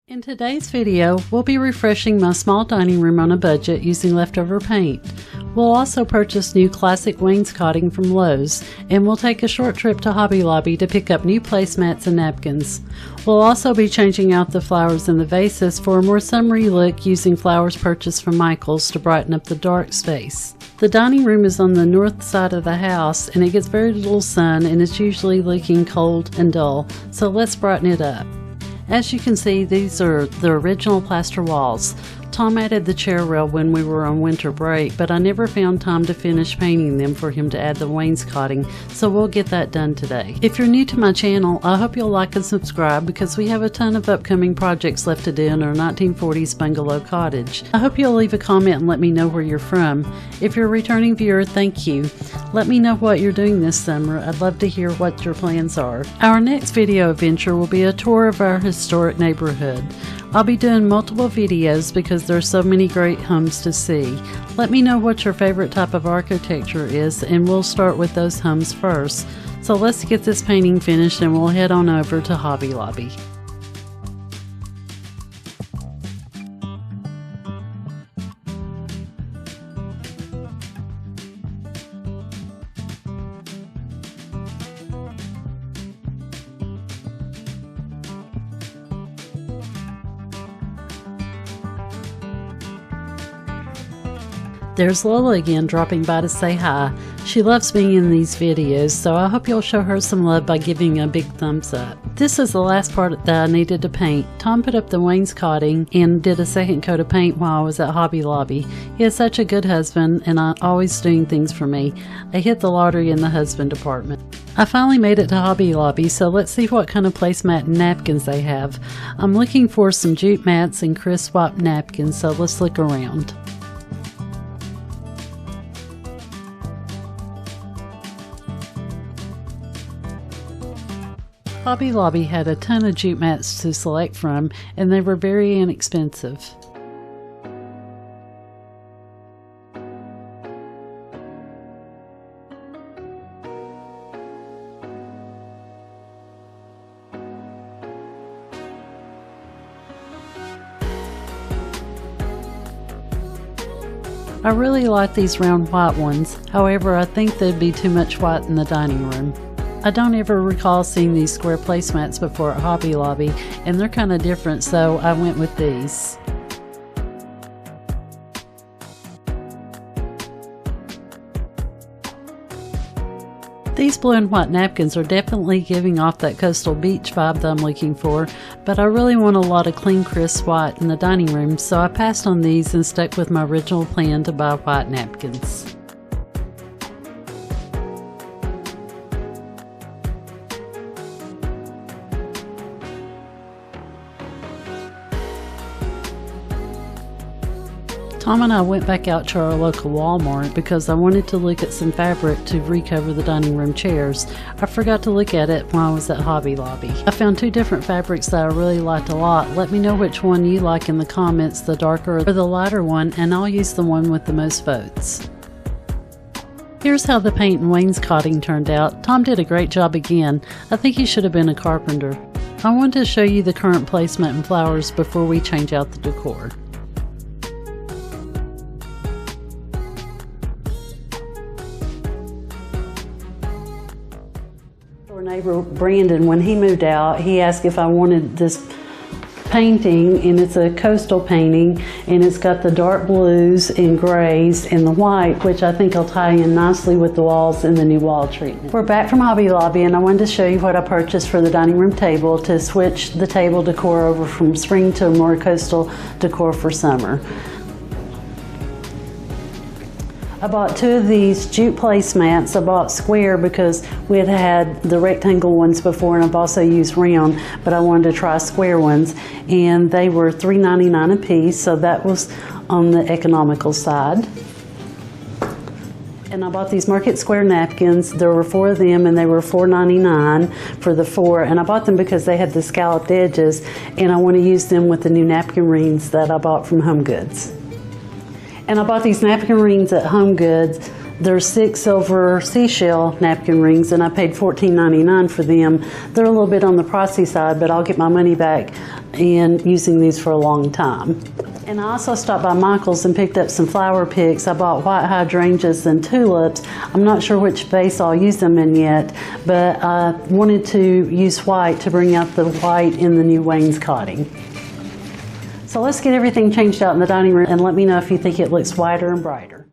In today's video, we'll be refreshing my small dining room on a budget using leftover paint. We'll also purchase new classic wainscoting from Lowe's, and we'll take a short trip to Hobby Lobby to pick up new placemats and napkins. We'll also be changing out the flowers in the vases for a more summery look using flowers purchased from Michael's to brighten up the dark space. The dining room is on the north side of the house and it gets very little sun and it's usually looking cold and dull, so let's brighten it up. As you can see, these are the original plaster walls. Tom added the chair rail when we were on winter break, but I never found time to finish painting them for him to add the wainscoting, so we'll get that done today. If you're new to my channel, I hope you'll like and subscribe because we have a ton of upcoming projects left to do in our 1940s bungalow cottage. I hope you'll leave a comment and let me know where you're from. If you're a returning viewer, thank you. Let me know what you're doing this summer. I'd love to hear what your plans are. Our next video adventure will be a tour of our historic neighborhood. I'll be doing multiple videos because there are so many great homes to see. Let me know what your favorite type of architecture is and we'll start with those homes first. So let's get this painting finished and we'll head on over to Hobby Lobby. There's Lola again dropping by to say hi. She loves being in these videos, so I hope you'll show her some love by giving a big thumbs up. This is the last part that I needed to paint. Tom put up the wainscoting and did a second coat of paint while I was at Hobby Lobby. He is such a good husband and always doing things for me. I hit the lottery in the husband department. I finally made it to Hobby Lobby, so let's see what kind of placemat and napkins they have. I'm looking for some jute mats and crisp swap napkins, so let's look around. Hobby Lobby had a ton of jute mats to select from, and they were very inexpensive. I really like these round white ones, however I think there'd be too much white in the dining room. I don't ever recall seeing these square placemats before at Hobby Lobby, and they're kind of different, so I went with these. These blue and white napkins are definitely giving off that coastal beach vibe that I'm looking for, but I really want a lot of clean crisp white in the dining room, so I passed on these and stuck with my original plan to buy white napkins. Tom and I went back out to our local Walmart because I wanted to look at some fabric to recover the dining room chairs. I forgot to look at it while I was at Hobby Lobby. I found two different fabrics that I really liked a lot. Let me know which one you like in the comments, the darker or the lighter one, and I'll use the one with the most votes. Here's how the paint and wainscoting turned out. Tom did a great job again. I think he should have been a carpenter. I wanted to show you the current placement and flowers before we change out the decor. Our neighbor Brandon, when he moved out, he asked if I wanted this painting, and it's a coastal painting, and it's got the dark blues and grays and the white, which I think will tie in nicely with the walls and the new wall treatment. We're back from Hobby Lobby, and I wanted to show you what I purchased for the dining room table to switch the table decor over from spring to a more coastal decor for summer. I bought two of these jute placemats. I bought square because we had had the rectangle ones before, and I've also used round, but I wanted to try square ones, and they were $3.99 a piece, so that was on the economical side. And I bought these market square napkins. There were 4 of them, and they were $4.99 for the 4, and I bought them because they had the scalloped edges, and I want to use them with the new napkin rings that I bought from HomeGoods. And I bought these napkin rings at HomeGoods. They're 6 silver seashell napkin rings, and I paid $14.99 for them. They're a little bit on the pricey side, but I'll get my money back and using these for a long time. And I also stopped by Michael's and picked up some flower picks. I bought white hydrangeas and tulips. I'm not sure which vase I'll use them in yet, but I wanted to use white to bring out the white in the new wainscoting. So let's get everything changed out in the dining room and let me know if you think it looks whiter and brighter.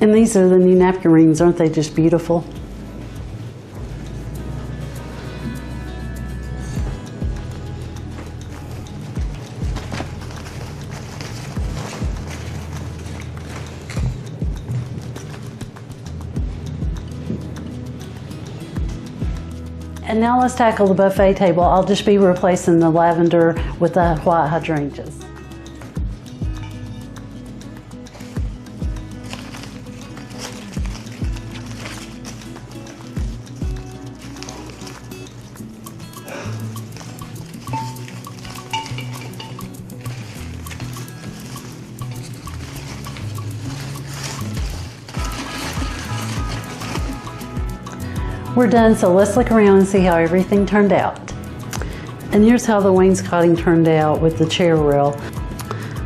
And these are the new napkin rings, aren't they just beautiful? And now let's tackle the buffet table. I'll just be replacing the lavender with the white hydrangeas. We're done, so let's look around and see how everything turned out. And here's how the wainscoting turned out with the chair rail.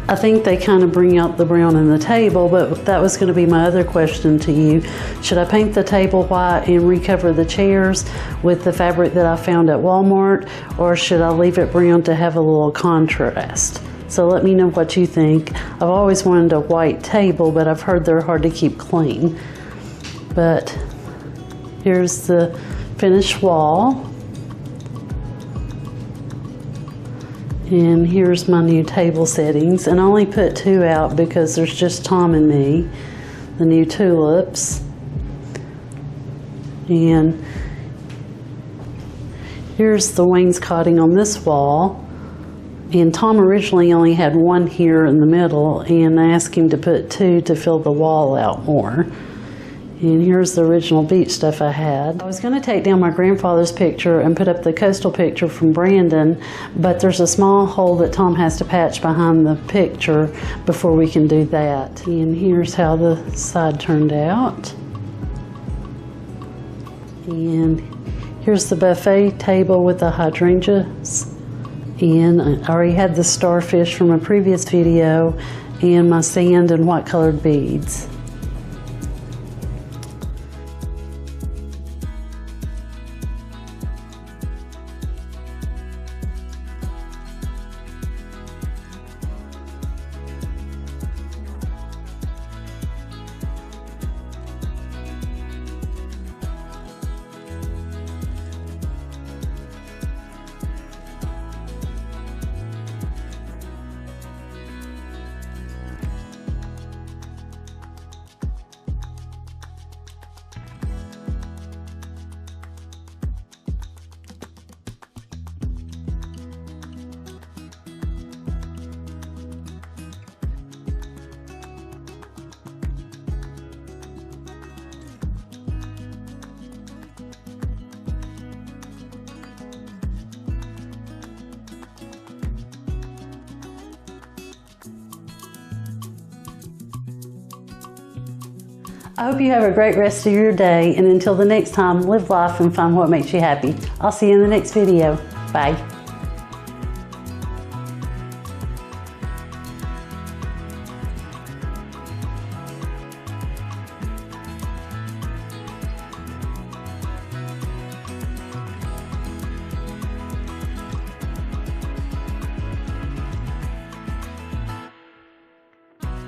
I think they kind of bring out the brown in the table, but that was going to be my other question to you. Should I paint the table white and recover the chairs with the fabric that I found at Walmart, or should I leave it brown to have a little contrast? So let me know what you think. I've always wanted a white table, but I've heard they're hard to keep clean. But here's the finished wall. And here's my new table settings. And I only put 2 out because there's just Tom and me. The new tulips. And here's the wainscoting on this wall. And Tom originally only had 1 here in the middle, and I asked him to put 2 to fill the wall out more. And here's the original beach stuff I had. I was going to take down my grandfather's picture and put up the coastal picture from Brandon, but there's a small hole that Tom has to patch behind the picture before we can do that. And here's how the side turned out. And here's the buffet table with the hydrangeas. And I already had the starfish from a previous video and my sand and white colored beads. I hope you have a great rest of your day, and until the next time, live life and find what makes you happy. I'll see you in the next video. Bye.